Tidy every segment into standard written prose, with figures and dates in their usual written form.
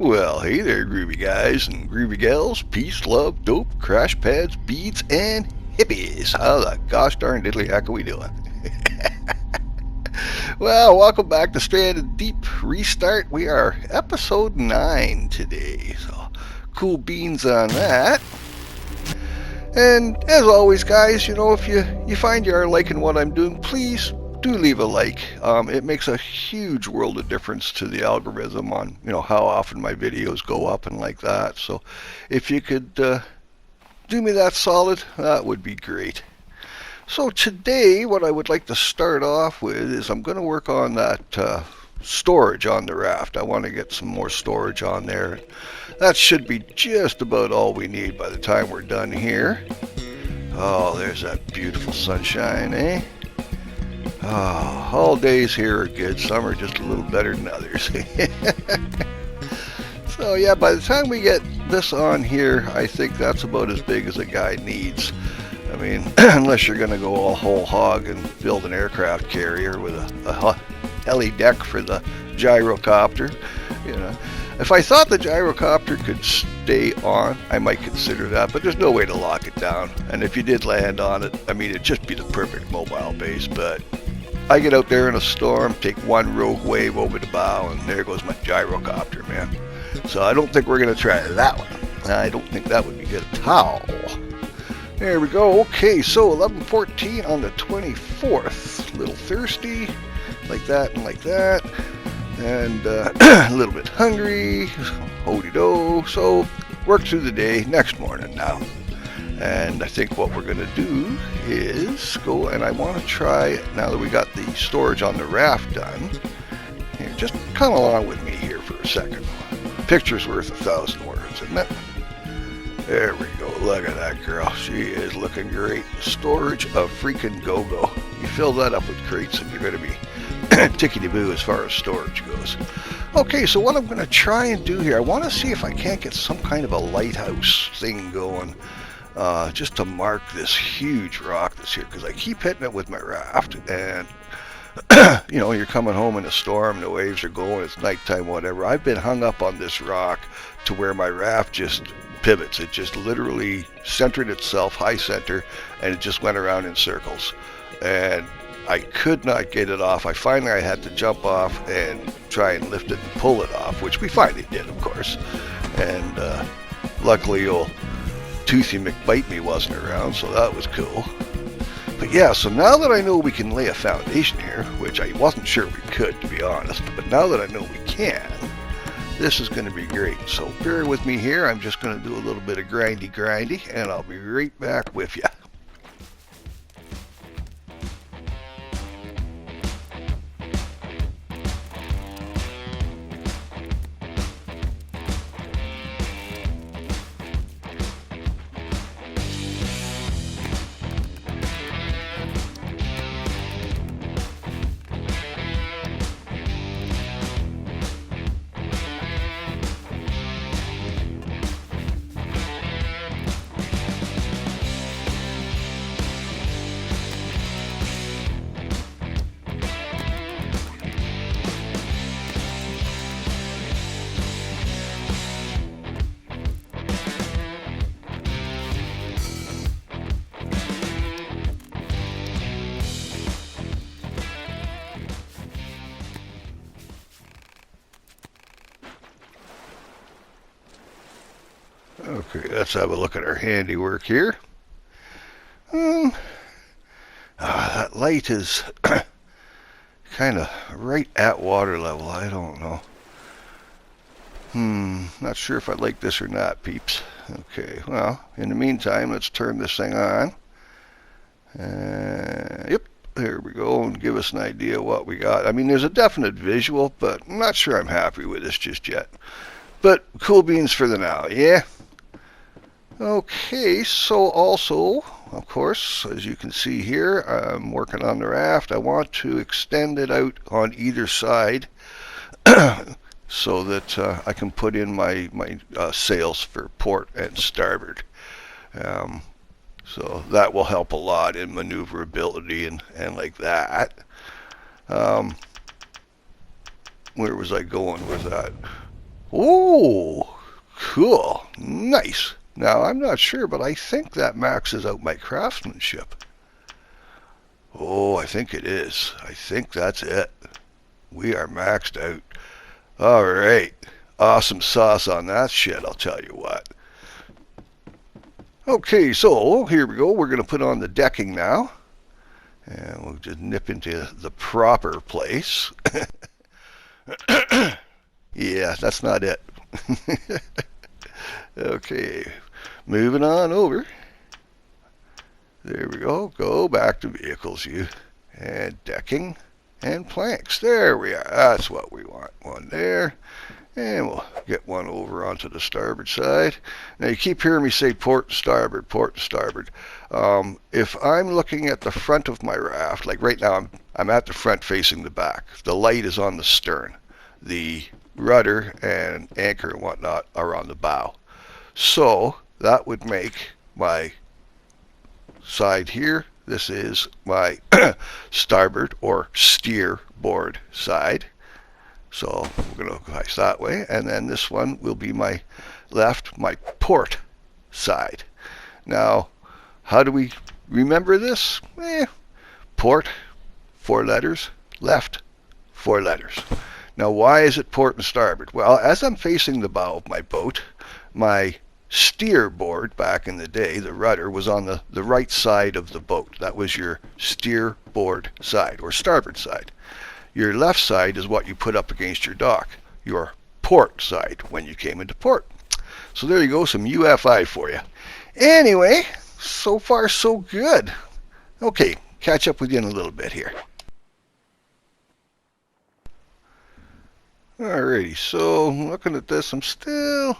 Well, hey there, groovy guys and groovy gals, peace, love, dope, crash pads, beads, and hippies. How the gosh darn diddly heck are we doing? Well, welcome back to Stranded Deep Restart. We are episode 9 today, so cool beans on that. And as always, guys, if you find you are liking what I'm doing, please do leave a like. It makes a huge world of difference to the algorithm on how often my videos go up and like that. So if you could do me that solid, that would be great. So today what I would like to start off with is I'm going to work on that storage on the raft. I want to get some more storage on there. That should be just about all we need by the time we're done here. Oh, there's that beautiful sunshine, eh? Oh, all days here are good. Some are just a little better than others. So yeah, by the time we get this on here, I think that's about as big as a guy needs. I mean, unless you're going to go all whole hog and build an aircraft carrier with a heli deck for the gyrocopter. If I thought the gyrocopter could stay on, I might consider that, but there's no way to lock it down. And if you did land on it, I mean, it'd just be the perfect mobile base. But I get out there in a storm, take one rogue wave over the bow, and there goes my gyrocopter, man. So I don't think we're going to try that one. I don't think that would be good at all. There we go. Okay, so 11:14 on the 24th. A little thirsty, like that and like that. And a little bit hungry. Ho-de-do. So work through the day next morning now. And I think what we're going to do is go, and I want to try, now that we got the storage on the raft done, here, just come along with me here for a second. Picture's worth 1,000 words, isn't it? There we go. Look at that girl. She is looking great. Storage of freaking go-go. You fill that up with crates and you're going to be tickety-boo as far as storage goes. Okay, so what I'm going to try and do here, I want to see if I can't get some kind of a lighthouse thing going, just to mark this huge rock that's here, because I keep hitting it with my raft, and you're coming home in a storm, the waves are going, it's nighttime, whatever. I've been hung up on this rock to where my raft just pivots. It just literally centered itself, high center, and it just went around in circles. And I could not get it off. I had to jump off and try and lift it and pull it off, which we finally did, of course. And luckily old Toothy McBite-Me wasn't around, so that was cool. But yeah, so now that I know we can lay a foundation here, which I wasn't sure we could, to be honest, but now that I know we can, this is going to be great. So bear with me here. I'm just going to do a little bit of grindy, and I'll be right back with you. Okay, let's have a look at our handiwork here. That light is kind of right at water level. I don't know. Not sure if I like this or not, peeps. Okay, well, in the meantime, let's turn this thing on. Yep, there we go, and give us an idea of what we got. I mean, there's a definite visual, but I'm not sure I'm happy with this just yet. But cool beans for the now, yeah? Okay, so also, of course, as you can see here, I'm working on the raft. I want to extend it out on either side so that I can put in my sails for port and starboard. So that will help a lot in maneuverability and like that. Where was I going with that? Oh, cool. Nice. Now, I'm not sure, but I think that maxes out my craftsmanship. Oh, I think it is. I think that's it. We are maxed out. All right. Awesome sauce on that shit, I'll tell you what. Okay, so here we go. We're going to put on the decking now. And we'll just nip into the proper place. Yeah, that's not it. Okay, moving on over. There we go. Go back to vehicles, you. And decking and planks. There we are. That's what we want. One there. And we'll get one over onto the starboard side. Now you keep hearing me say port and starboard, port and starboard. If I'm looking at the front of my raft, like right now I'm at the front facing the back. The light is on the stern. The rudder and anchor and whatnot are on the bow. So that would make my side here. This is my starboard or steer board side. So we're going to go that way. And then this one will be my left, my port side. Now, how do we remember this? Port, 4 letters. Left, 4 letters. Now, why is it port and starboard? Well, as I'm facing the bow of my boat, my steer board back in the day, the rudder, was on the right side of the boat. That was your steer board side or starboard side. Your left side is what you put up against your dock, your port side when you came into port. So there you go, some UFI for you. Anyway, so far so good. Okay, catch up with you in a little bit here. Alrighty, so looking at this, I'm still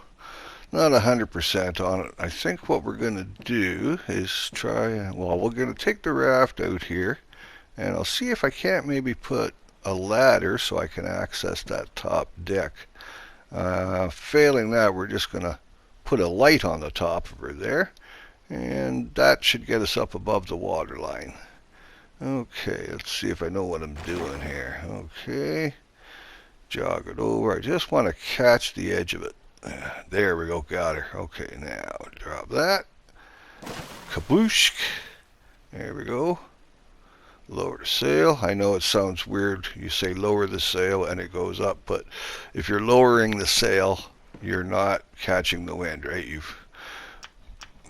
not 100% on it. I think what we're going to do is try, well, we're going to take the raft out here, and I'll see if I can't maybe put a ladder so I can access that top deck. Failing that, we're just going to put a light on the top over there, and that should get us up above the water line. Okay, let's see if I know what I'm doing here. Okay, jog it over. I just want to catch the edge of it. There we go, got her. Okay, now drop that. Kaboosh. There we go. Lower the sail. I know it sounds weird. You say lower the sail and it goes up, but if you're lowering the sail, you're not catching the wind, right? You've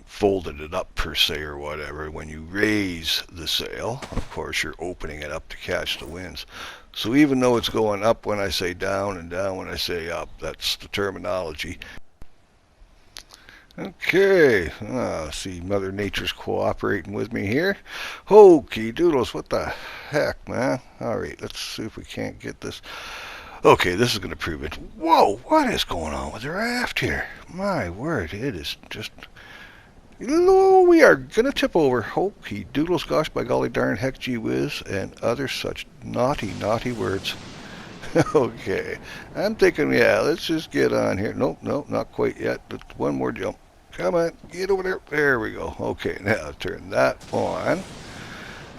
folded it up per se or whatever. When you raise the sail, of course, you're opening it up to catch the winds. So even though it's going up when I say down and down when I say up, that's the terminology. Okay, see, Mother Nature's cooperating with me here. Hokey doodles, what the heck, man? Alright, let's see if we can't get this. Okay, this is going to prove it. Whoa, what is going on with the raft here? My word, it is just... we are going to tip over. Hokey doodles, gosh, by golly darn, heck, gee whiz, and other such naughty, naughty words. Okay, I'm thinking, yeah, let's just get on here. Nope, not quite yet. Just one more jump. Come on, get over there. There we go. Okay, now turn that on.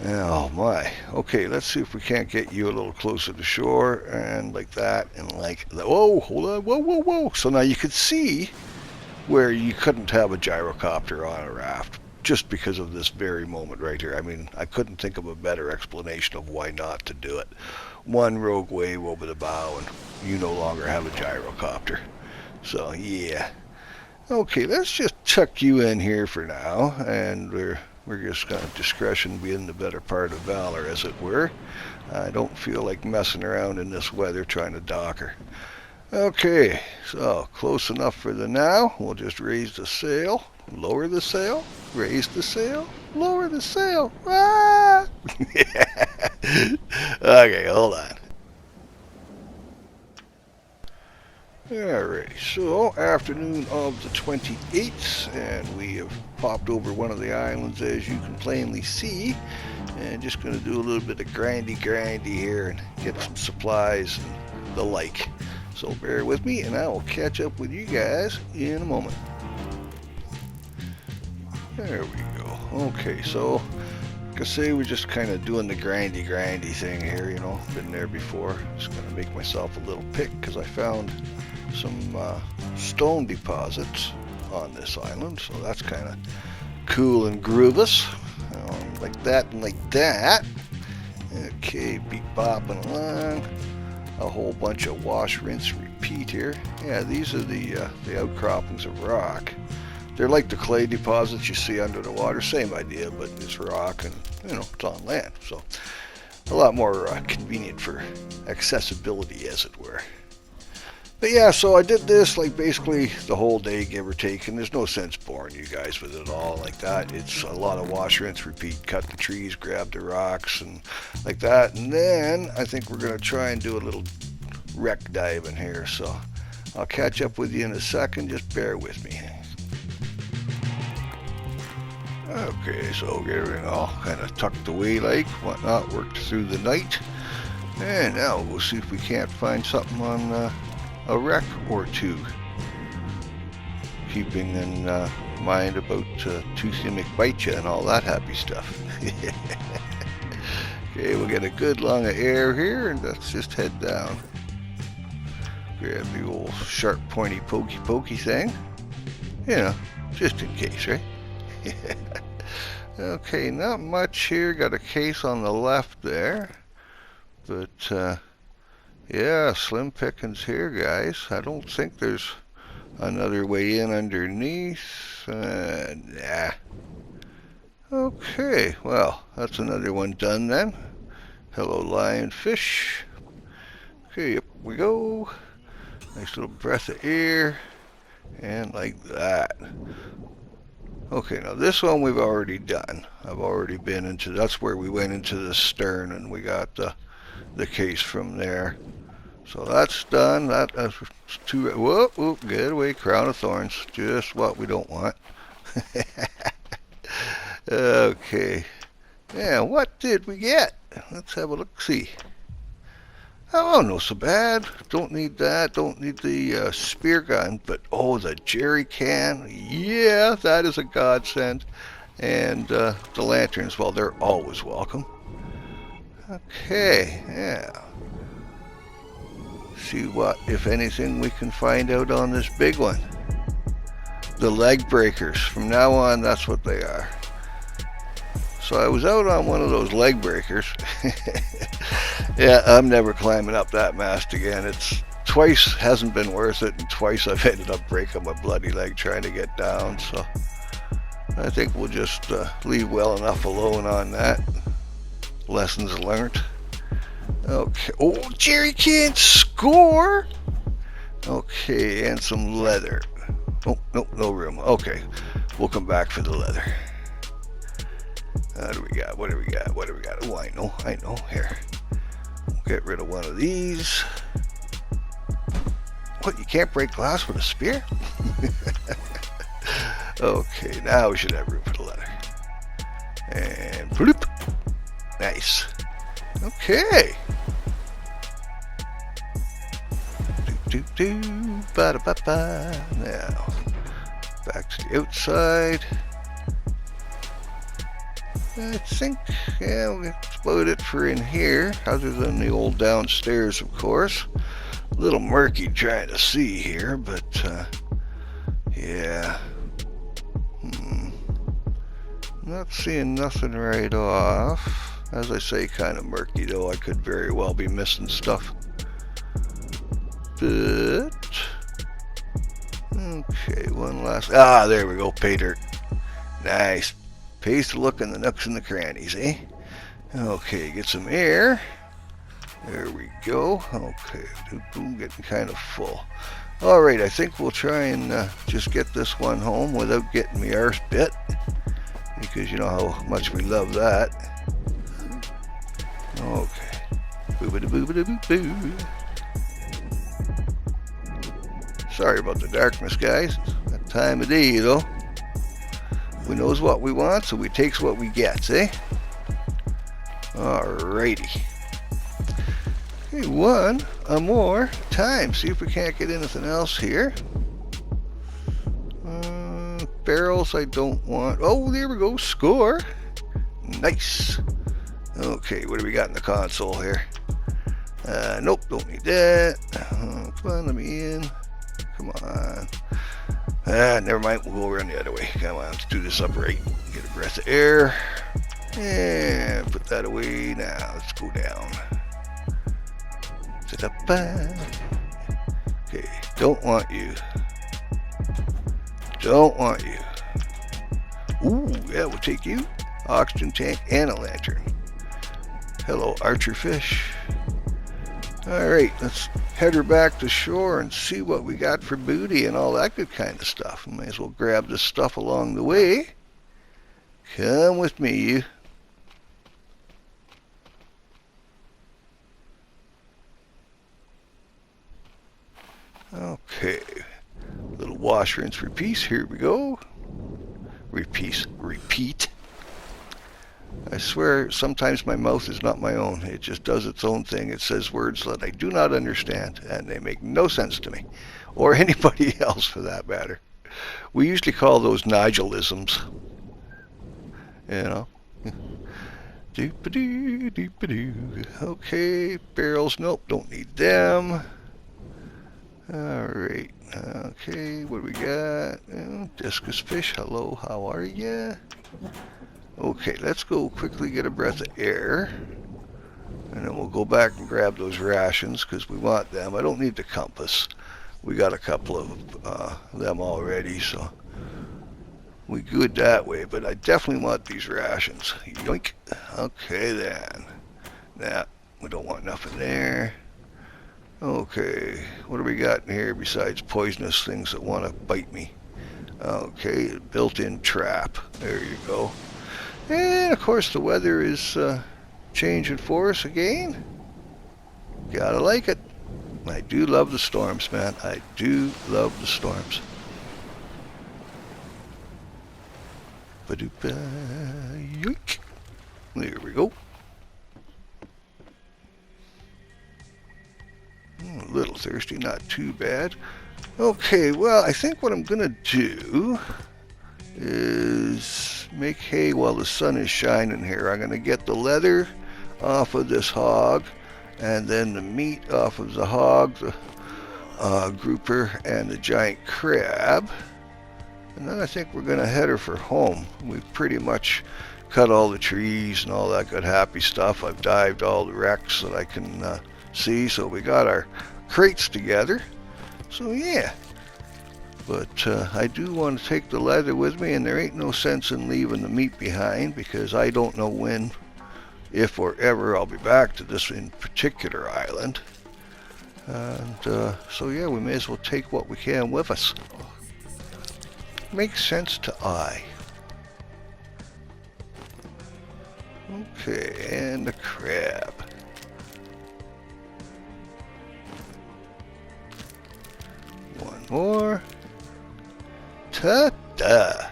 Oh my. Okay, let's see if we can't get you a little closer to shore, and like that, and like that. Whoa, hold on. Whoa. So now you could see where you couldn't have a gyrocopter on a raft just because of this very moment right here. I mean, I couldn't think of a better explanation of why not to do it. One rogue wave over the bow and you no longer have a gyrocopter. So yeah. Okay, let's just tuck you in here for now, and we're just going to discretion being the better part of valor, as it were. I don't feel like messing around in this weather trying to dock her. Okay, so close enough for the now. We'll just raise the sail, lower the sail, raise the sail, lower the sail. Ah! Okay, hold on. Alright, so afternoon of the 28th, and we have popped over one of the islands, as you can plainly see, and just going to do a little bit of grindy here and get some supplies and the like. So bear with me, and I will catch up with you guys in a moment. There we go. Okay, so like I say, we're just kind of doing the grindy thing here, you know. Been there before. Just going to make myself a little pick because I found some stone deposits on this island, so that's kind of cool and groovous. Like that and like that. Okay, be bopping along. A whole bunch of wash, rinse, repeat here. Yeah, these are the outcroppings of rock. They're like the clay deposits you see under the water. Same idea, but it's rock and, it's on land. So a lot more convenient for accessibility, as it were. But yeah, so I did this like basically the whole day, give or take, and there's no sense boring you guys with it all like that. It's a lot of wash, rinse, repeat, cut the trees, grab the rocks, and like that. And then I think we're going to try and do a little wreck diving here. So I'll catch up with you in a second. Just bear with me. Okay, so get everything all kind of tucked away like whatnot, worked through the night. And now we'll see if we can't find something on a wreck or two. Keeping in mind about Toothy McBite and all that happy stuff. Okay, we'll get a good long of air here and let's just head down. Grab the old sharp pointy pokey thing. Just in case, right? Okay, not much here. Got a case on the left there. But yeah, slim pickings here, guys. I don't think there's another way in underneath. Nah. Okay, well, that's another one done then. Hello, lionfish. Okay, up we go. Nice little breath of air. And like that. Okay, now this one we've already done. I've already been into, that's where we went into the stern and we got the case from there. So that's done. That's two. Whoop, whoop, get away, crown of thorns. Just what we don't want. Okay. Yeah, what did we get? Let's have a look-see. Oh, no so bad. Don't need that. Don't need the spear gun. But, oh, the jerry can. Yeah, that is a godsend. And the lanterns, well, they're always welcome. Okay, yeah. See what, if anything, we can find out on this big one. The leg breakers. From now on, that's what they are. So I was out on one of those leg breakers. Yeah, I'm never climbing up that mast again. It's twice hasn't been worth it, and twice I've ended up breaking my bloody leg trying to get down. So I think we'll just leave well enough alone on that. Lessons learned. Okay. Oh, jerry can score. Okay, and some leather. Oh, nope, no room. Okay, we'll come back for the leather. What do we got? What do we got? What do we got? Oh, I know. Here. Get rid of one of these. What, you can't break glass with a spear? Okay, now we should have room for the leather. And bloop. Nice. Okay. Ba-da-ba-ba. Now, back to the outside. I think, yeah, that's about it for in here, other than the old downstairs, of course. A little murky trying to see here, but, yeah. Not seeing nothing right off. As I say, kind of murky, though. I could very well be missing stuff. But, okay, one last, there we go, pay dirt. Nice. Pays to look in the nooks and the crannies, eh? Okay, get some air. There we go. Okay, boom, getting kind of full. Alright, I think we'll try and just get this one home without getting me arse bit. Because you know how much we love that. Okay. Boo-ba-da-boo-ba-da-boo-boo. Sorry about the darkness, guys. It's that time of day, though. We knows what we want, so we takes what we gets, eh? Alrighty. Okay, one more time. See if we can't get anything else here. Barrels I don't want. Oh, there we go. Score. Nice. Okay, what do we got in the console here? Nope, don't need that. Come on, let me in. Never mind. We'll go around the other way. Come on, let's do this upright. Get a breath of air. And put that away. Now let's go down. Okay, don't want you. Don't want you. Ooh, yeah, we'll take you. Oxygen tank and a lantern. Hello, archer fish. Alright, let's head her back to shore and see what we got for booty and all that good kind of stuff. We may as well grab this stuff along the way. Come with me, you. Okay, little wash, rinse, repeat. Here we go. Repeat. I swear, sometimes my mouth is not my own. It just does its own thing. It says words that I do not understand, and they make no sense to me, or anybody else for that matter. We usually call those Nigelisms. You know. Doop-a-doo, doop-a-doo. Okay, barrels. Nope, don't need them. Alright, okay, what do we got? Discus fish, hello, how are ya? Okay, let's go quickly get a breath of air. And then we'll go back and grab those rations, because we want them. I don't need the compass. We got a couple of them already, so we good that way. But I definitely want these rations. Yoink. Okay, then. Nah, we don't want nothing there. Okay, what do we got in here besides poisonous things that want to bite me? Okay, built-in trap. There you go. And, of course, the weather is changing for us again. Gotta like it. I do love the storms, man. I do love the storms. Ba-doop-a, yoink. There we go. A little thirsty, not too bad. Okay, well, I think what I'm going to do is make hay while the sun is shining here. I'm going to get the leather off of this hog, and then the meat off of the hog, the grouper, and the giant crab. And then I think we're going to head her for home. We've pretty much cut all the trees and all that good happy stuff. I've dived all the wrecks that I can see, so we got our crates together. So yeah, but I do want to take the leather with me, and there ain't no sense in leaving the meat behind, because I don't know when, if or ever, I'll be back to this in particular island. And so yeah, we may as well take what we can with us. Makes sense to I. Okay, and the crab. One more. Ta-da!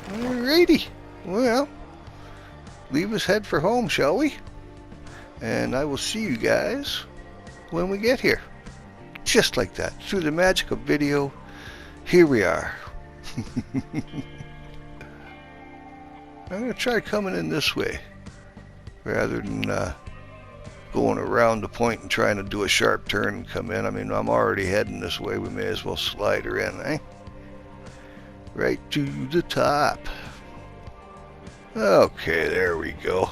Alrighty. Well, leave us head for home, shall we? And I will see you guys when we get here. Just like that. Through the magic of video, here we are. I'm going to try coming in this way rather than going around the point and trying to do a sharp turn and come in. I mean, I'm already heading this way. We may as well slide her in, eh? Right to the top. Okay, there we go.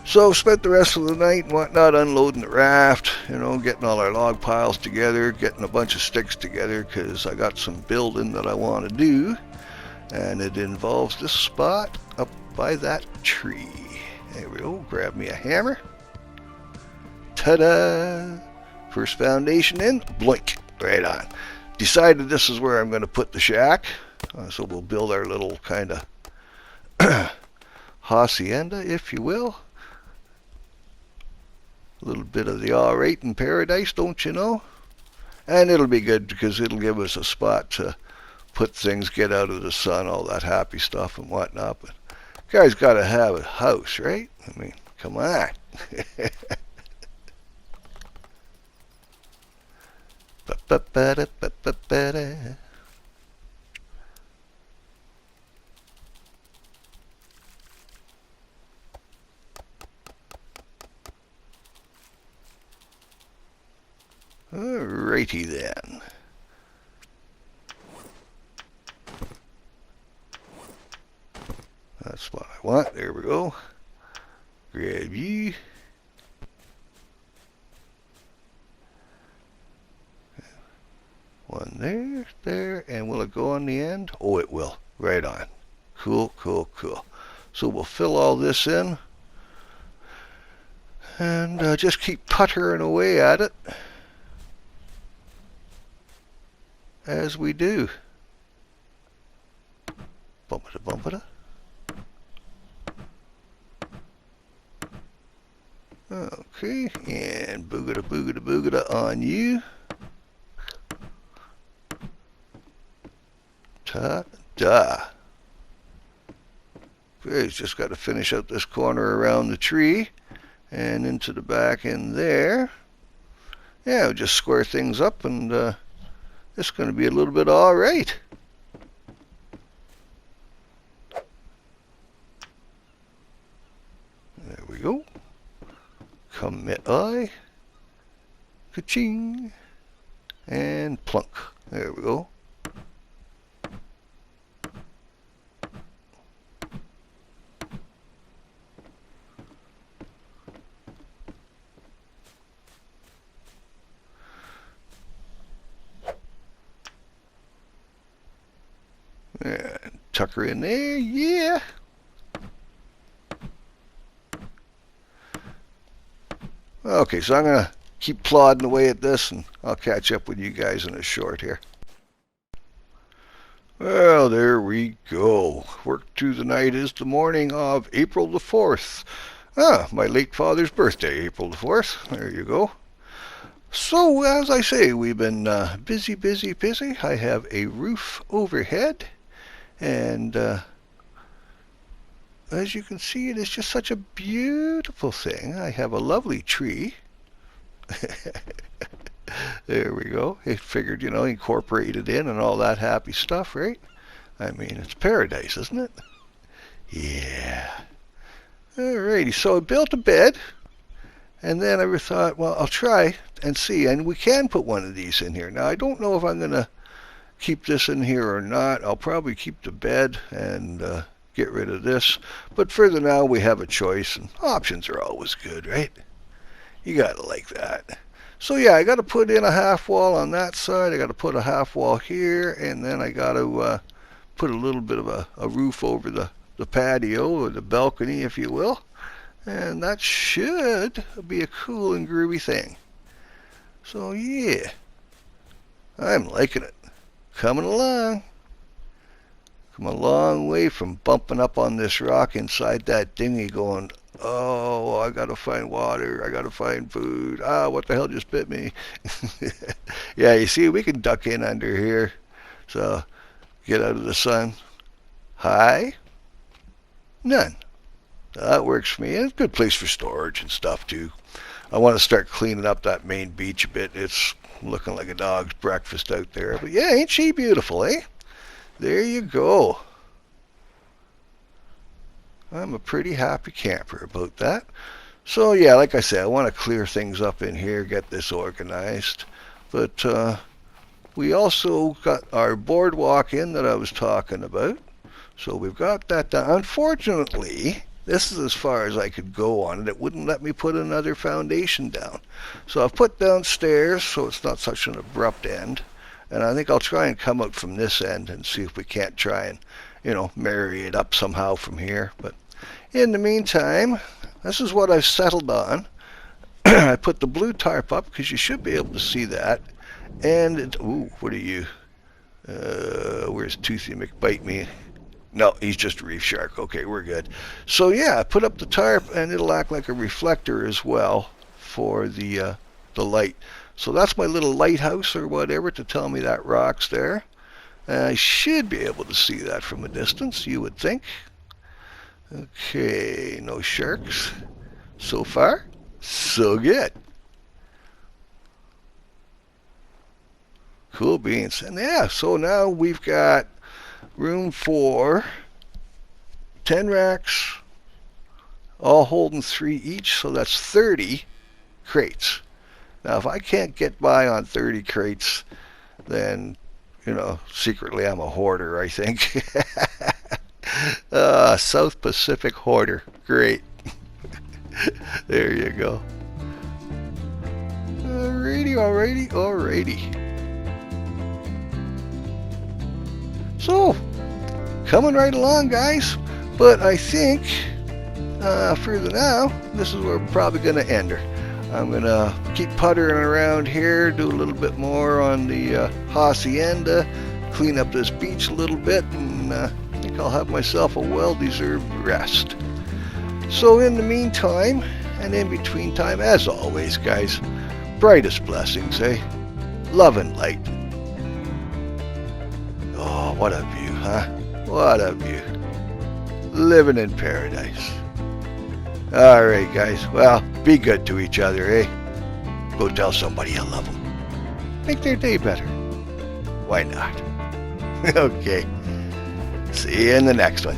So spent the rest of the night and whatnot unloading the raft, you know, getting all our log piles together, getting a bunch of sticks together, because I got some building that I want to do, and it involves this spot up by that tree. There we go. Grab me a hammer. Ta-da! First foundation in, blink, right on. Decided this is where I'm going to put the shack, so we'll build our little kind of hacienda, if you will. A little bit of the all-right in paradise, don't you know? And it'll be good because it'll give us a spot to put things, get out of the sun, all that happy stuff and whatnot. But guy's got to have a house, right? I mean, come on. Alrighty then. go. Grab you. One there, there, and will it go on the end? Oh, it will. Right on. Cool, cool, cool. So we'll fill all this in and just keep puttering away at it as we do. Bumpita, bumpita. Okay, and boogada, boogada, boogada on you. Ta-da. Okay, just got to finish out this corner around the tree and into the back in there. Yeah, we'll just square things up, and it's going to be a little bit all right. There we go. Commit eye. Ka-ching. And plunk. There we go. And tuck her in there, yeah. Okay, so I'm going to keep plodding away at this, and I'll catch up with you guys in a short here. Well, there we go. Work to the night is the morning of April the 4th. Ah, my late father's birthday, April the 4th. There you go. So, as I say, we've been busy, busy, busy. I have a roof overhead, and as you can see, it is just such a beautiful thing. I have a lovely tree. There we go. It figured, incorporate it in and all that happy stuff, right? I mean, it's paradise, isn't it? Yeah. Alrighty, so I built a bed, and then I thought, well, I'll try and see, and we can put one of these in here. Now, I don't know if I'm going to keep this in here or not. I'll probably keep the bed and get rid of this, but further now we have a choice, and options are always good, right? You got to like that. So yeah, I got to put in a half wall on that side. I got to put a half wall here, and then I got to put a little bit of a roof over the patio, or the balcony, if you will. And that should be a cool and groovy thing. So yeah, I'm liking it. Coming along. Come a long way from bumping up on this rock inside that dinghy going, oh, I gotta find water, I gotta find food, what the hell just bit me? Yeah, you see, we can duck in under here, so get out of the sun. Hi? None. That works for me. It's a good place for storage and stuff too. I want to start cleaning up that main beach a bit. It's looking like a dog's breakfast out there. But yeah, ain't she beautiful, eh? There you go. I'm a pretty happy camper about that. So yeah, like I said, I want to clear things up in here, get this organized. But we also got our boardwalk in that I was talking about. So we've got that done. Unfortunately, this is as far as I could go on it. It wouldn't let me put another foundation down. So I've put downstairs so it's not such an abrupt end. And I think I'll try and come out from this end and see if we can't try and, marry it up somehow from here. But in the meantime, this is what I've settled on. I put the blue tarp up because you should be able to see that. And, ooh, what are you? Where's Toothy McBite me? No, he's just a reef shark. Okay, we're good. So yeah, I put up the tarp, and it'll act like a reflector as well for the light. So that's my little lighthouse or whatever to tell me that rock's there. I should be able to see that from a distance, you would think. Okay, no sharks. So far, so good. Cool beans. And yeah, so now we've got room for 10 racks, all holding 3 each, so that's 30 crates. Now, if I can't get by on 30 crates, then, secretly I'm a hoarder, I think. South Pacific Hoarder. Great. There you go. Alrighty. So, coming right along, guys. But I think, for the now, this is where we're probably going to end her. I'm going to keep puttering around here, do a little bit more on the hacienda, clean up this beach a little bit, and I think I'll have myself a well-deserved rest. So in the meantime, and in between time, as always, guys, brightest blessings, eh? Love and light. Oh, what a view, huh? What a view. Living in paradise. All right, guys. Well, be good to each other, eh? Go tell somebody you love them. Make their day better. Why not? Okay. See you in the next one.